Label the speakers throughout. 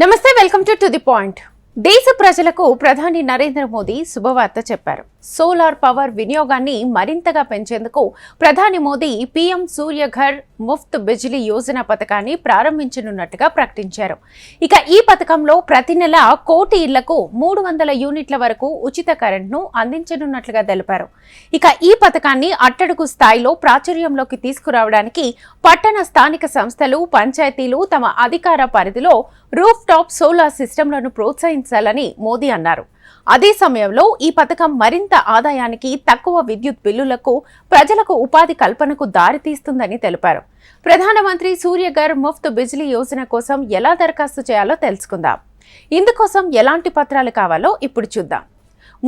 Speaker 1: నమస్తే, welcome to the point. దేశ ప్రజలకు ప్రధాని నరేంద్ర మోదీ శుభవార్త చెప్పారు. సోలార్ పవర్ వినియోగాన్ని మరింతగా పెంచేందుకు ప్రధాని మోదీ పీఎం సూర్యఘర్ ముఫ్త్ బిజిలీ యోజన పథకాన్ని ప్రారంభించనున్నట్టుగా ప్రకటించారు. ఇక ఈ పథకంలో ప్రతి నెల 1 కోటి ఇళ్లకు 300 యూనిట్ల వరకు ఉచిత కరెంట్ను అందించనున్నట్లుగా తెలిపారు. ఇక ఈ పథకాన్ని అట్టడుగు స్థాయిలో ప్రాచుర్యంలోకి తీసుకురావడానికి పట్టణ స్థానిక సంస్థలు, పంచాయతీలు తమ అధికార పరిధిలో రూఫ్ టాప్ సోలార్ సిస్టంలను ప్రోత్సహించాలని మోదీ అన్నారు. అదే సమయంలో ఈ పథకం మరింత ఆదాయానికి, తక్కువ విద్యుత్ బిల్లులకు, ప్రజలకు ఉపాధి కల్పనకు దారితీస్తుందని తెలిపారు. ప్రధానమంత్రి సూర్యఘర్ ముఫ్త్ బిజిలీ యోజన కోసం ఎలా దరఖాస్తు చేయాలో తెలుసుకుందాం. ఇందుకోసం ఎలాంటి పత్రాలు కావాలో ఇప్పుడు చూద్దాం.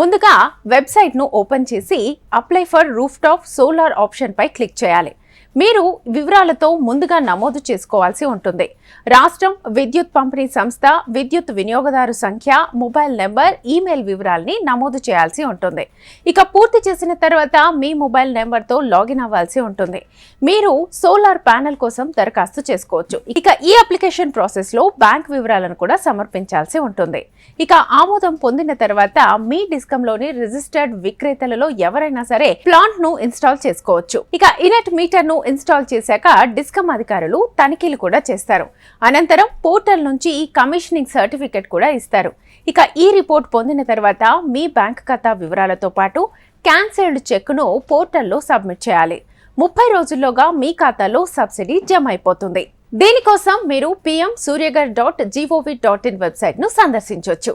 Speaker 1: ముందుగా వెబ్సైట్ను ఓపెన్ చేసి apply for roof top solar option పై క్లిక్ చేయాలి. మీరు వివరాలతో ముందుగా నమోదు చేసుకోవాల్సి ఉంటుంది. రాష్ట్రం, విద్యుత్ పంపిణీ సంస్థ, విద్యుత్ వినియోగదారు సంఖ్య, మొబైల్ నెంబర్, ఈమెయిల్ వివరాల్ని నమోదు చేయాల్సి ఉంటుంది. ఇక పూర్తి చేసిన తర్వాత మీ మొబైల్ నెంబర్తో లాగిన్ అవ్వాల్సి ఉంటుంది. మీరు సోలార్ ప్యానెల్ కోసం దరఖాస్తు చేసుకోవచ్చు. ఇక ఈ అప్లికేషన్ ప్రాసెస్లో బ్యాంక్ వివరాలను కూడా సమర్పించాల్సి ఉంటుంది. ఇక ఆమోదం పొందిన తర్వాత మీ డిస్కంలోని రిజిస్టర్డ్ విక్రేతలలో ఎవరైనా సరే ప్లాంట్ ను ఇన్స్టాల్ చేసుకోవచ్చు. ఇక ఇనెట్ మీటర్ ను ఇన్స్టాల్ చేశాక డిస్కమ్ అధికారులు తనిఖీలు కూడా చేస్తారు. అనంతరం పోర్టల్ నుంచి కమిషనింగ్ సర్టిఫికెట్ కూడా ఇస్తారు. ఇక ఈ రిపోర్ట్ పొందిన తర్వాత మీ బ్యాంక్ ఖాతా వివరాలతో పాటు క్యాన్సిల్డ్ చెక్ను పోర్టల్లో సబ్మిట్ చేయాలి. 30 రోజుల్లోగా మీ ఖాతాలో సబ్సిడీ జమ అయిపోతుంది. దీనికోసం మీరు pmsuryaghar.gov.in వెబ్సైట్ ను సందర్శించవచ్చు.